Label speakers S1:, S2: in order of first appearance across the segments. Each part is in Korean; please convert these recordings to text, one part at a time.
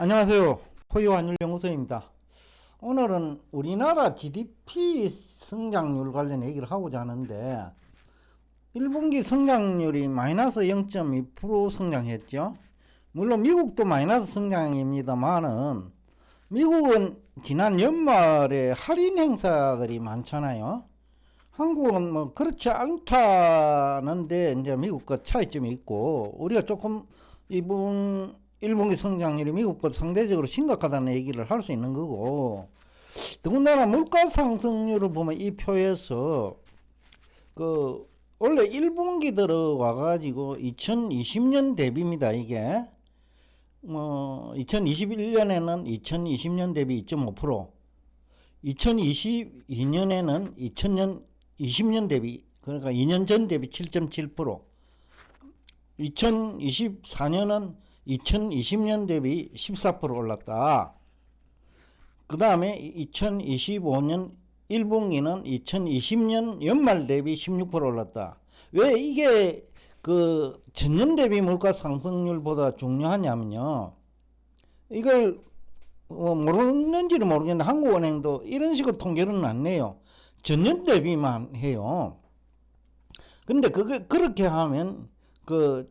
S1: 안녕하세요. 포유환율연구소입니다. 오늘은 우리나라 GDP 성장률 관련 얘기를 하고자 하는데 1분기 성장률이 마이너스 0.2% 성장했죠. 물론 미국도 마이너스 성장입니다만은 미국은 지난 연말에 할인 행사들이 많잖아요. 한국은 뭐 그렇지 않다는데 이제 미국과 차이점이 있고 우리가 조금 이번 1분기 성장률이 미국보다 상대적으로 심각하다는 얘기를 할 수 있는 거고, 더군다나 물가 상승률을 보면 이 표에서 원래 1분기 들어와 가지고 2020년 대비입니다. 이게 2021년에는 2020년 대비 2.5%, 2022년에는 2020년 대비, 그러니까 2년 전 대비 7.7%, 2024년은 2020년 대비 14% 올랐다. 그 다음에 2025년 1분기는 2020년 연말 대비 16% 올랐다. 왜 이게 전년 대비 물가 상승률보다 중요하냐면요. 이걸 모르는지는 모르겠는데 한국은행도 이런 식으로 통계는 안 내요. 전년 대비만 해요. 근데 그렇게 하면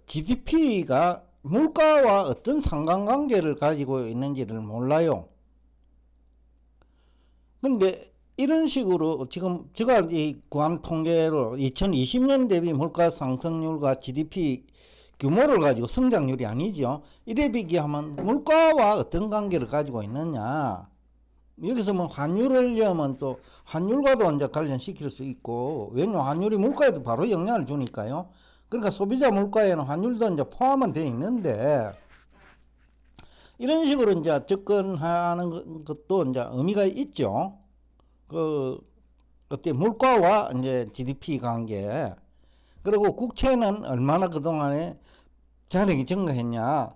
S1: GDP가 물가와 어떤 상관관계를 가지고 있는지를 몰라요. 근데 이런 식으로 지금 제가 구한 통계로 2020년 대비 물가 상승률과 GDP 규모를 가지고 성장률이 아니죠. 이래 비교하면 물가와 어떤 관계를 가지고 있느냐. 여기서 뭐 환율을 넣으면 또 환율과도 이제 관련시킬 수 있고, 왜냐면 환율이 물가에도 바로 영향을 주니까요. 그러니까 소비자 물가에는 환율도 이제 포함은 되어 있는데, 이런 식으로 이제 접근하는 것도 이제 의미가 있죠. 그때 물가와 이제 GDP 관계. 그리고 국채는 얼마나 그동안에 잔액이 증가했냐.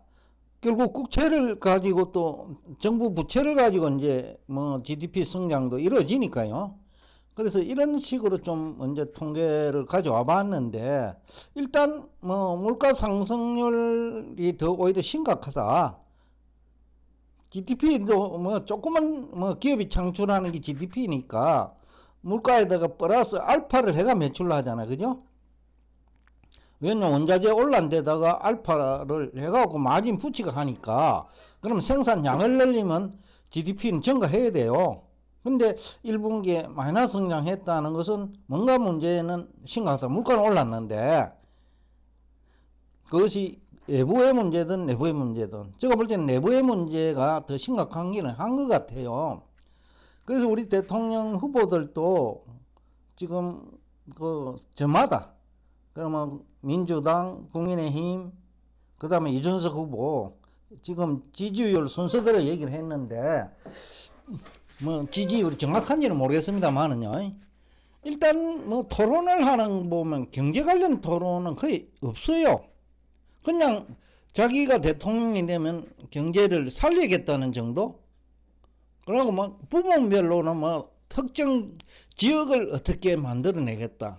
S1: 결국 국채를 가지고 또 정부 부채를 가지고 이제 뭐 GDP 성장도 이루어지니까요. 그래서 이런 식으로 좀 이제 통계를 가져와 봤는데, 일단 뭐 물가 상승률이 더 오히려 심각하다. GDP도 뭐 조그만 뭐 기업이 창출하는 게 GDP니까 물가에다가 플러스 알파를 해가 매출을 하잖아. 그죠? 왜냐면 원자재 올란 데다가 알파를 해갖고 마진 부치가 하니까, 그러면 생산량을 늘리면 GDP는 증가해야 돼요. 근데 1분기에 마이너스 성장했다는 것은 뭔가 문제는 심각하다. 물가는 올랐는데 그것이 외부의 문제든 내부의 문제든, 제가 볼 때는 내부의 문제가 더 심각한 게는 한 것 같아요. 그래서 우리 대통령 후보들도 지금 저마다, 그러면 민주당, 국민의힘, 그 다음에 이준석 후보 지금 지지율 순서대로 얘기를 했는데, 뭐 지지율이 정확한지는 모르겠습니다만은요. 일단 뭐 토론을 하는 거 보면 경제 관련 토론은 거의 없어요. 그냥 자기가 대통령이 되면 경제를 살리겠다는 정도? 그리고 뭐 부분별로는 뭐 특정 지역을 어떻게 만들어내겠다.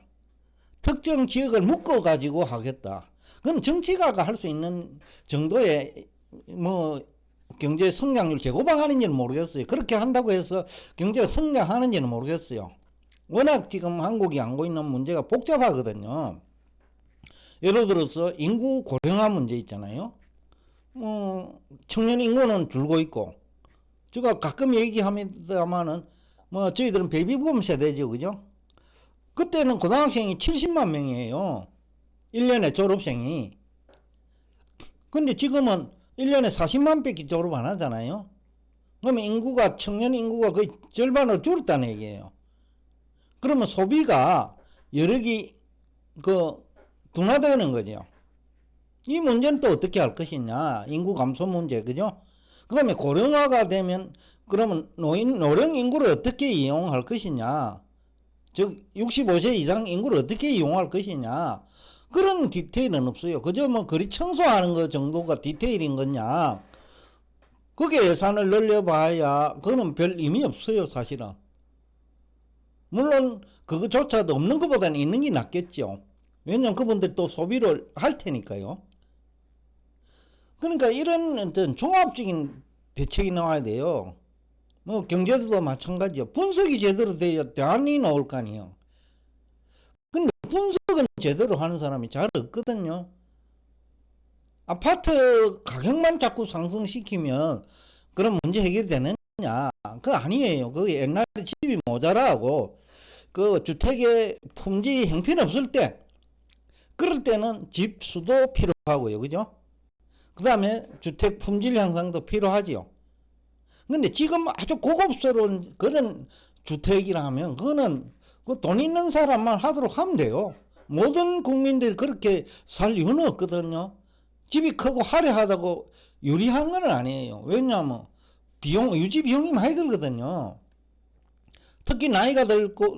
S1: 특정 지역을 묶어가지고 하겠다. 그럼 정치가가 할 수 있는 정도의 뭐 경제 성장률 재고방하는지는 모르겠어요. 그렇게 한다고 해서 경제가 성장하는지는 모르겠어요. 워낙 지금 한국이 안고 있는 문제가 복잡하거든요. 예를 들어서 인구 고령화 문제 있잖아요. 청년 인구는 줄고 있고, 제가 가끔 얘기합니다만은 뭐 저희들은 베이비붐 세대죠. 그죠? 그때는 고등학생이 70만 명이에요. 1년에 졸업생이. 근데 지금은 1년에 40만 밖에 졸업 안 하잖아요. 그러면 청년 인구가 거의 절반으로 줄었다는 얘기예요. 그러면 소비가 여력이 둔화되는 거죠. 이 문제는 또 어떻게 할 것이냐. 인구 감소 문제, 그죠? 그 다음에 고령화가 되면, 그러면 노령 인구를 어떻게 이용할 것이냐. 즉, 65세 이상 인구를 어떻게 이용할 것이냐. 그런 디테일은 없어요. 그저 뭐 거리 청소하는 것 정도가 디테일인 거냐. 그게 예산을 늘려봐야 그거는 별 의미 없어요, 사실은. 물론 그거조차도 없는 것보다는 있는 게 낫겠죠. 왜냐면 그분들 또 소비를 할 테니까요. 그러니까 이런 어떤 종합적인 대책이 나와야 돼요. 뭐 경제도 마찬가지요. 분석이 제대로 돼야 대안이 나올 거 아니에요. 근데 분석은 제대로 하는 사람이 잘 없거든요. 아파트 가격만 자꾸 상승시키면 그런 문제 해결되느냐? 그거 아니에요. 그 옛날에 집이 모자라고 그 주택의 품질 형편없을 때 그럴 때는 집 수도 필요하고요. 그죠? 그 다음에 주택 품질 향상도 필요하지요. 근데 지금 아주 고급스러운 그런 주택이라면 그거는 그 돈 있는 사람만 하도록 하면 돼요. 모든 국민들이 그렇게 살 이유는 없거든요. 집이 크고 화려하다고 유리한 건 아니에요. 왜냐하면 유지 비용이 많이 들거든요. 특히 나이가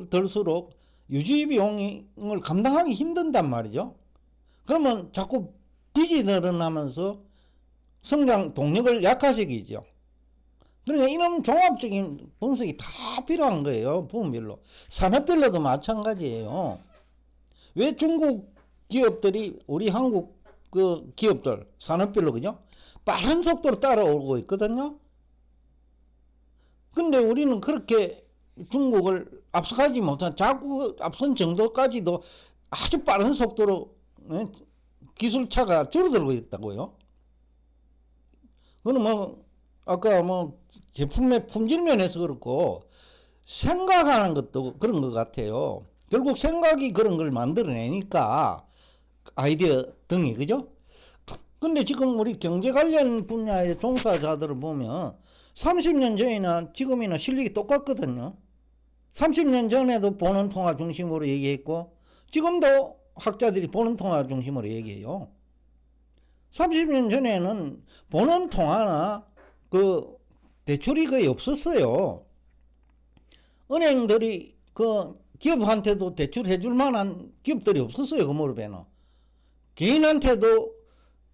S1: 들수록 유지 비용을 감당하기 힘든단 말이죠. 그러면 자꾸 빚이 늘어나면서 성장 동력을 약화시키죠. 그러니까 이런 종합적인 분석이 다 필요한 거예요. 부분별로. 산업별로도 마찬가지예요. 왜 중국 기업들이 우리 한국 그 기업들 산업별로 그죠? 빠른 속도로 따라오고 있거든요. 근데 우리는 그렇게 중국을 앞서가지 못한 자꾸 앞선 정도까지도 아주 빠른 속도로 기술차가 줄어들고 있다고요. 그건 뭐 아까 뭐 제품의 품질 면에서 그렇고 생각하는 것도 그런 것 같아요. 결국 생각이 그런 걸 만들어내니까 아이디어 등이 그죠? 근데 지금 우리 경제 관련 분야의 종사자들을 보면 30년 전이나 지금이나 실력이 똑같거든요. 30년 전에도 보는 통화 중심으로 얘기했고 지금도 학자들이 보는 통화 중심으로 얘기해요. 30년 전에는 보는 통화나 그 대출이 거의 없었어요. 은행들이 그 기업한테도 대출해 줄 만한 기업들이 없었어요. 그 무렵에는. 개인한테도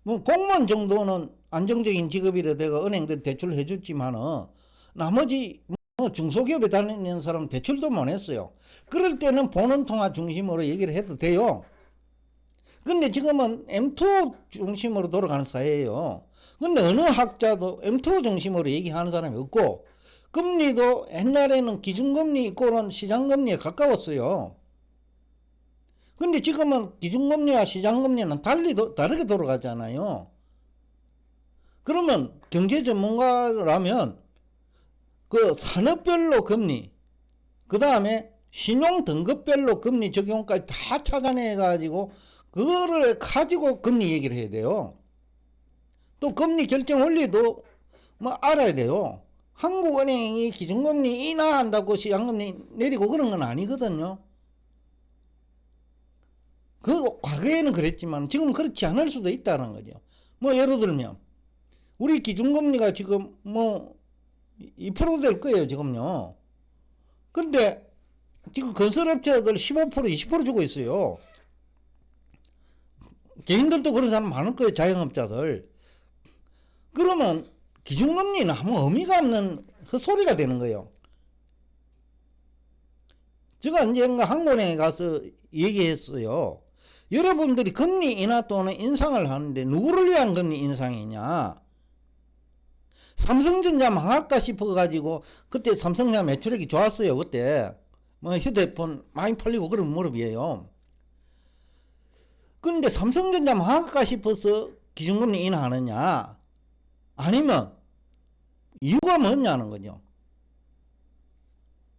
S1: 뭐 공무원 정도는 안정적인 직업이라 내가 은행들이 대출을 해줬지만은 나머지 뭐 중소기업에 다니는 사람은 대출도 못 했어요. 그럴 때는 보는 통화 중심으로 얘기를 해도 돼요. 근데 지금은 M2 중심으로 돌아가는 사회예요. 근데 어느 학자도 M2 중심으로 얘기하는 사람이 없고 금리도 옛날에는 기준금리 이꼴은 시장금리에 가까웠어요. 근데 지금은 기준금리와 시장금리는 다르게 돌아가잖아요. 그러면 경제 전문가라면 그 산업별로 금리, 그 다음에 신용 등급별로 금리 적용까지 다 찾아내 가지고 그거를 가지고 금리 얘기를 해야 돼요. 또 금리 결정 원리도 뭐 알아야 돼요. 한국은행이 기준금리 인하한다고 시장금리 내리고 그런 건 아니거든요. 그 과거에는 그랬지만 지금 그렇지 않을 수도 있다는 거죠. 뭐 예를 들면 우리 기준금리가 지금 뭐 2% 될 거예요 지금요. 근데 지금 건설업체들 15% 20% 주고 있어요. 개인들도 그런 사람 많을 거예요. 자영업자들. 그러면 기준금리는 아무 의미가 없는 헛소리가 되는 거예요. 제가 언젠가 한국은행에 가서 얘기했어요. 여러분들이 금리 인하 또는 인상을 하는데 누구를 위한 금리 인상이냐? 삼성전자 망할까 싶어가지고 그때 삼성전자 매출액이 좋았어요. 그때 뭐 휴대폰 많이 팔리고 그런 무렵이에요. 그런데 삼성전자 망할까 싶어서 기준금리 인하하느냐? 아니면 이유가 뭐냐는 거죠.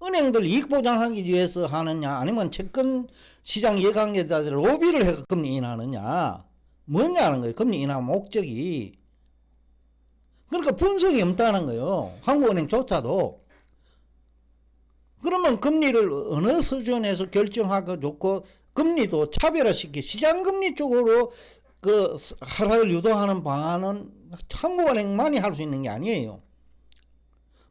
S1: 은행들 이익 보장하기 위해서 하느냐 아니면 채권 시장 이해관계자들 로비를 해서 금리 인하느냐 뭐냐는 거예요. 금리 인하 목적이. 그러니까 분석이 없다는 거예요. 한국은행조차도. 그러면 금리를 어느 수준에서 결정하고 좋고 금리도 차별화시키 시장금리 쪽으로 그 하락을 유도하는 방안은 한국은행만이 할 수 있는 게 아니에요.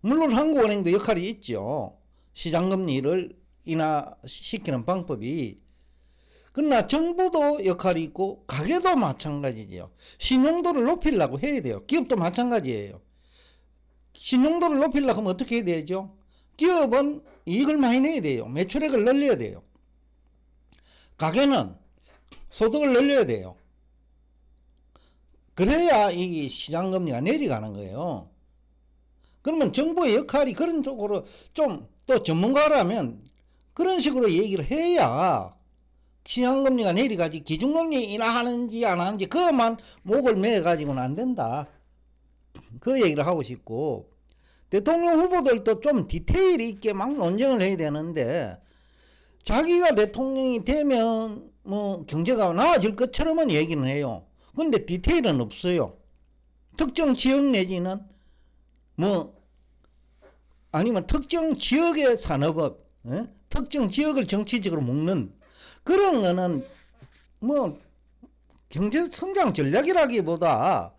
S1: 물론 한국은행도 역할이 있죠. 시장금리를 인하시키는 방법이. 그러나 정부도 역할이 있고 가게도 마찬가지죠. 신용도를 높이려고 해야 돼요. 기업도 마찬가지예요. 신용도를 높이려고 하면 어떻게 해야 되죠? 기업은 이익을 많이 내야 돼요. 매출액을 늘려야 돼요. 가게는 소득을 늘려야 돼요. 그래야 이 시장금리가 내려가는 거예요. 그러면 정부의 역할이 그런 쪽으로 좀 또 전문가라면 그런 식으로 얘기를 해야 시장금리가 내려가지 기준금리 인하하는지 안 하는지 그것만 목을 매가지고는 안 된다. 그 얘기를 하고 싶고, 대통령 후보들도 좀 디테일 있게 막 논쟁을 해야 되는데 자기가 대통령이 되면 뭐 경제가 나아질 것처럼은 얘기는 해요. 근데 디테일은 없어요. 특정 지역 내지는 뭐 아니면 특정 지역의 산업업, 특정 지역을 정치적으로 묶는 그런 거는 뭐 경제 성장 전략이라기보다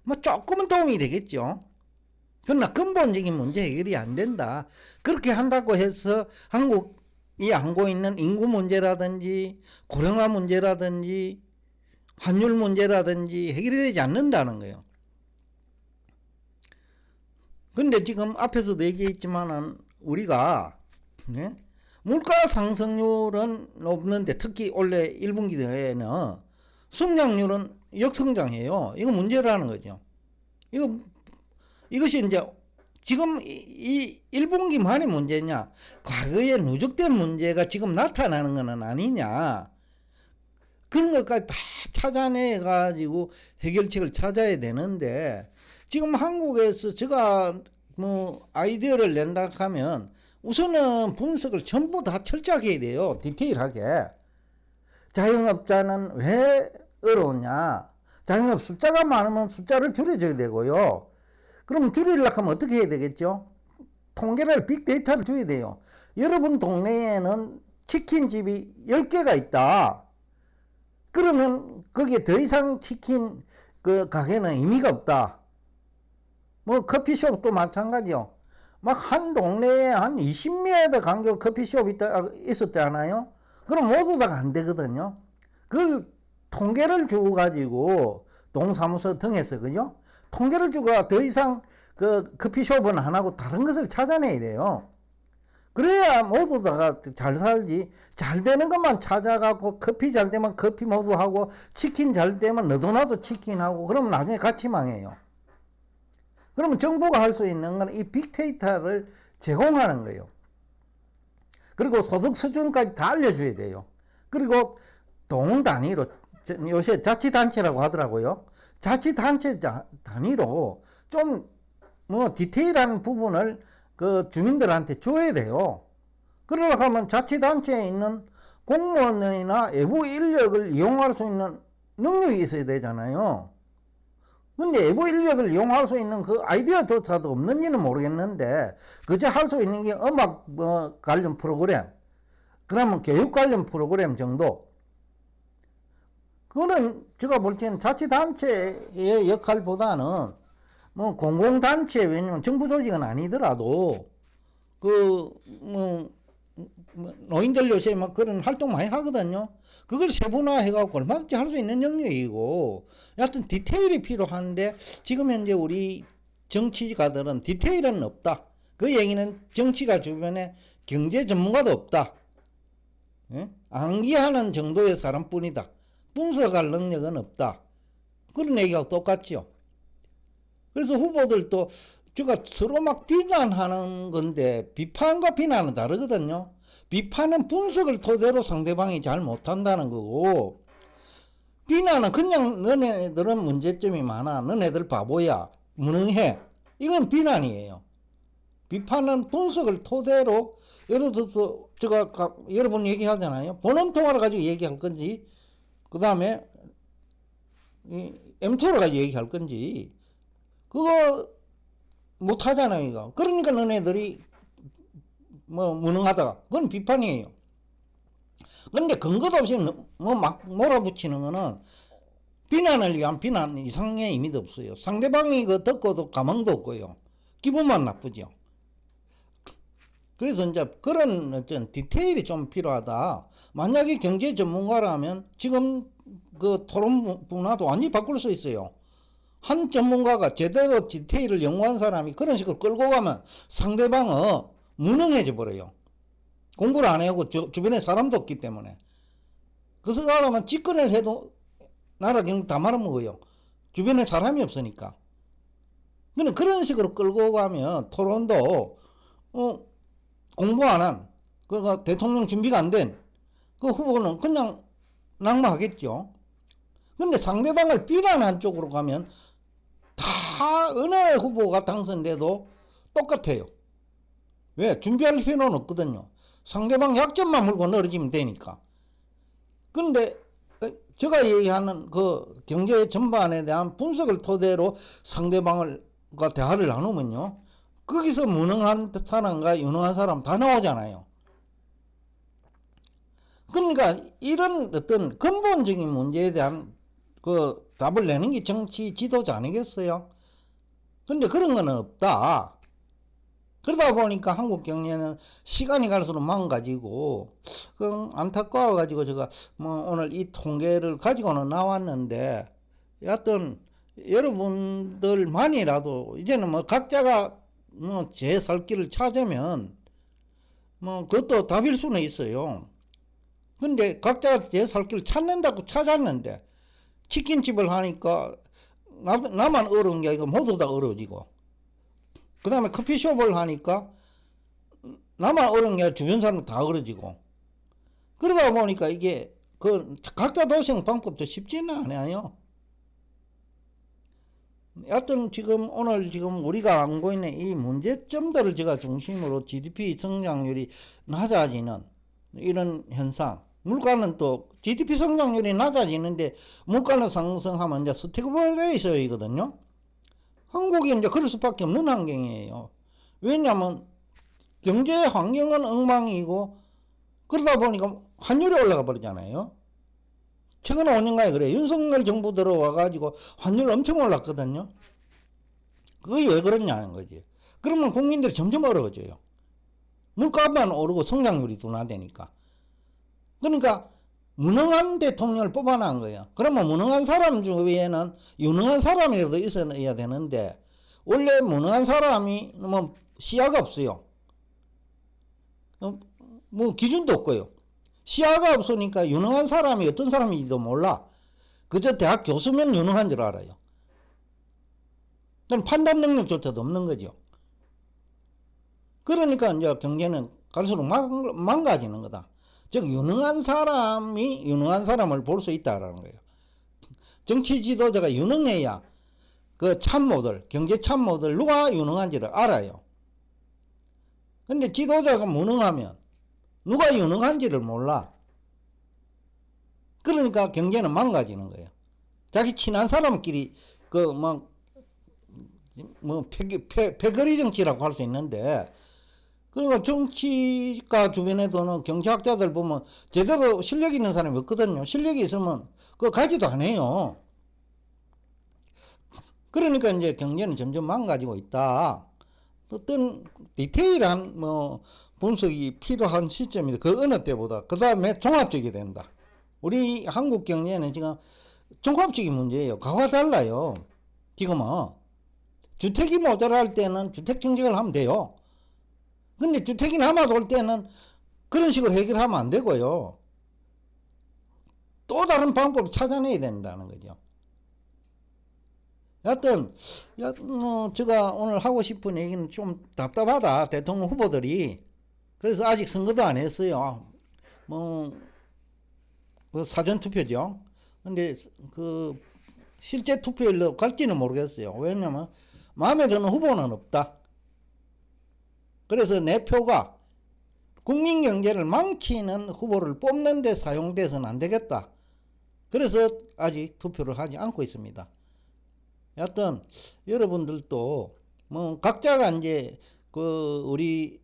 S1: 뭐 조금은 도움이 되겠죠. 그러나 근본적인 문제 해결이 안 된다. 그렇게 한다고 해서 한국이 안고 있는 인구 문제라든지 고령화 문제라든지 환율 문제라든지 해결이 되지 않는다는 거예요. 근데 지금 앞에서도 얘기했지만은 우리가 물가 상승률은 높는데 특히 올해 1분기에는 성장률은 역성장해요. 이거 문제라는 거죠. 이것이 이제 지금 이 1분기만의 문제냐, 과거에 누적된 문제가 지금 나타나는 것은 아니냐, 그런 것까지 다 찾아내 가지고 해결책을 찾아야 되는데, 지금 한국에서 제가 뭐 아이디어를 낸다 하면 우선은 분석을 전부 다 철저하게 해야 돼요. 디테일하게. 자영업자는 왜 어려우냐, 자영업 숫자가 많으면 숫자를 줄여줘야 되고요. 그럼 줄이려고 하면 어떻게 해야 되겠죠? 통계를, 빅데이터를 줘야 돼요. 여러분 동네에는 치킨집이 10개가 있다. 그러면 거기에 더 이상 치킨 그 가게는 의미가 없다. 뭐 커피숍도 마찬가지요. 막 한 동네에 한 20m 간격 커피숍이 있었지 않아요? 그럼 모두 다가 안 되거든요. 그 통계를 주가지고 동사무소 등에서, 그죠? 통계를 주고 더 이상 그 커피숍은 안 하고 다른 것을 찾아내야 돼요. 그래야 모두 다가 잘 살지. 잘 되는 것만 찾아가고 커피 잘 되면 커피 모두 하고 치킨 잘 되면 너도 나도 치킨 하고 그러면 나중에 같이 망해요. 그러면 정부가 할 수 있는 건 이 빅데이터를 제공하는 거예요. 그리고 소득 수준까지 다 알려줘야 돼요. 그리고 동 단위로, 요새 자치단체라고 하더라고요. 자치단체 단위로 좀 뭐 디테일한 부분을 그 주민들한테 줘야 돼요. 그러려고 하면 자치단체에 있는 공무원이나 외부 인력을 이용할 수 있는 능력이 있어야 되잖아요. 근데 외부 인력을 이용할 수 있는 그 아이디어조차도 없는지는 모르겠는데, 그저 할 수 있는 게 음악 뭐 관련 프로그램, 그러면 교육 관련 프로그램 정도. 그거는 제가 볼 때는 자치단체의 역할보다는 뭐 공공단체, 왜냐면 정부 조직은 아니더라도 노인들 요새 막 그런 활동 많이 하거든요. 그걸 세분화해갖고 얼마든지 할 수 있는 영역이고, 여하튼 디테일이 필요한데 지금 현재 우리 정치가들은 디테일은 없다. 그 얘기는 정치가 주변에 경제 전문가도 없다. 암기하는 정도의 사람뿐이다. 분석할 능력은 없다. 그런 얘기하고 똑같죠. 그래서 후보들도 제가 서로 막 비난하는 건데, 비판과 비난은 다르거든요. 비판은 분석을 토대로 상대방이 잘 못한다는 거고, 비난은 그냥 너네들은 문제점이 많아, 너네들 바보야, 무능해, 이건 비난이에요. 비판은 분석을 토대로, 예를 들어서 제가 여러 번 얘기하잖아요. 본원통화를 가지고 얘기할 건지, 그 다음에 M2를 가지고 얘기할 건지, 그거 못하잖아요, 이거. 그러니까 너네들이 뭐 무능하다, 그건 비판이에요. 근데 근거도 없이 뭐 막 몰아붙이는 거는 비난을 위한 비난 이상의 의미도 없어요. 상대방이 그 듣고도 가망도 없고요. 기분만 나쁘죠. 그래서 이제 그런 어떤 디테일이 좀 필요하다. 만약에 경제 전문가라면 지금 그 토론 문화도 완전히 바꿀 수 있어요. 한 전문가가 제대로 디테일을 연구한 사람이 그런 식으로 끌고 가면 상대방은 무능해져 버려요. 공부를 안 해고 주변에 사람도 없기 때문에. 그래서 나라면 집권을 해도 나라 경제 다 말아먹어요. 주변에 사람이 없으니까. 근데 그런 식으로 끌고 가면 토론도 공부 안 한, 그러니까 대통령 준비가 안 된 그 후보는 그냥 낙마하겠죠. 근데 상대방을 비난한 쪽으로 가면 다 어느 후보가 당선돼도 똑같아요. 왜? 준비할 필요는 없거든요. 상대방 약점만 물고 늘어지면 되니까. 근데 제가 얘기하는 그 경제 전반에 대한 분석을 토대로 상대방과 대화를 나누면요, 거기서 무능한 사람과 유능한 사람 다 나오잖아요. 그러니까 이런 어떤 근본적인 문제에 대한 그 답을 내는 게 정치 지도자 아니겠어요? 근데 그런 건 없다. 그러다 보니까 한국 경제는 시간이 갈수록 망가지고, 안타까워가지고 제가 뭐 오늘 이 통계를 가지고는 나왔는데, 여하튼 여러분들만이라도 이제는 뭐 각자가 뭐 제 살 길을 찾으면 뭐 그것도 답일 수는 있어요. 근데 각자가 제 살 길을 찾는다고 찾았는데, 치킨집을 하니까 나만 어려운 게 아니고 모두 다 어려워지고, 그 다음에 커피숍을 하니까 나만 어려운 게 아니라 주변 사람 다 어려지고, 그러다 보니까 이게 그 각자 도생 방법도 쉽지는 않아요. 여하튼 지금 오늘 지금 우리가 안고 있는 이 문제점들을 제가 중심으로 GDP 성장률이 낮아지는 이런 현상, 물가는 또 GDP 성장률이 낮아지는데 물가는 상승하면 이제 스태그플레이션이거든요. 한국이 이제 그럴 수밖에 없는 환경이에요. 왜냐하면 경제 환경은 엉망이고, 그러다 보니까 환율이 올라가 버리잖아요. 최근 5년간에 그래. 윤석열 정부 들어와가지고 환율 엄청 올랐거든요. 그게 왜 그러냐는 거지. 그러면 국민들이 점점 어려워져요. 물가만 오르고 성장률이 둔화되니까. 그러니까 무능한 대통령을 뽑아놓은 거예요. 그러면 무능한 사람 주위에는 유능한 사람이라도 있어야 되는데, 원래 무능한 사람이 뭐 시야가 없어요. 뭐 기준도 없고요. 시야가 없으니까 유능한 사람이 어떤 사람인지도 몰라. 그저 대학 교수면 유능한 줄 알아요. 그럼 판단 능력조차도 없는 거죠. 그러니까 이제 경제는 갈수록 망가지는 거다. 즉 유능한 사람이 유능한 사람을 볼 수 있다라는 거예요. 정치 지도자가 유능해야 그 참모들, 경제 참모들 누가 유능한지를 알아요. 근데 지도자가 무능하면 누가 유능한지를 몰라. 그러니까 경제는 망가지는 거예요. 자기 친한 사람끼리 패거리 정치라고 할 수 있는데, 그러니까 정치가 주변에도는 경제학자들 보면 제대로 실력 있는 사람이 없거든요. 실력이 있으면 그거 가지도 안 해요. 그러니까 이제 경제는 점점 망가지고 있다. 어떤 디테일한 분석이 필요한 시점이다. 그 어느 때보다. 그 다음에 종합적이 된다. 우리 한국 경제는 지금 종합적인 문제예요. 과거와 달라요. 지금은 주택이 모자랄 때는 주택 정책을 하면 돼요. 근데 주택이 남아돌 때는 그런 식으로 해결하면 안 되고요. 또 다른 방법을 찾아내야 된다는 거죠. 여하튼 제가 오늘 하고 싶은 얘기는 좀 답답하다. 대통령 후보들이. 그래서 아직 선거도 안 했어요. 사전 투표죠. 근데 실제 투표일로 갈지는 모르겠어요. 왜냐면 마음에 드는 후보는 없다. 그래서 내 표가 국민 경제를 망치는 후보를 뽑는 데 사용돼서는 안 되겠다. 그래서 아직 투표를 하지 않고 있습니다. 여하튼 여러분들도 각자가 이제 우리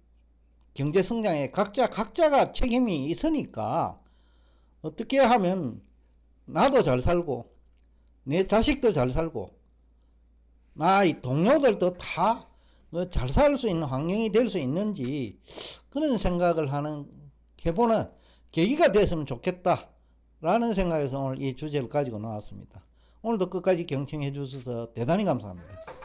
S1: 경제 성장에 각자가 책임이 있으니까 어떻게 하면 나도 잘 살고 내 자식도 잘 살고 나의 동료들도 다 잘 살 수 있는 환경이 될 수 있는지 그런 생각을 해보는 계기가 됐으면 좋겠다 라는 생각에서 오늘 이 주제를 가지고 나왔습니다. 오늘도 끝까지 경청해 주셔서 대단히 감사합니다.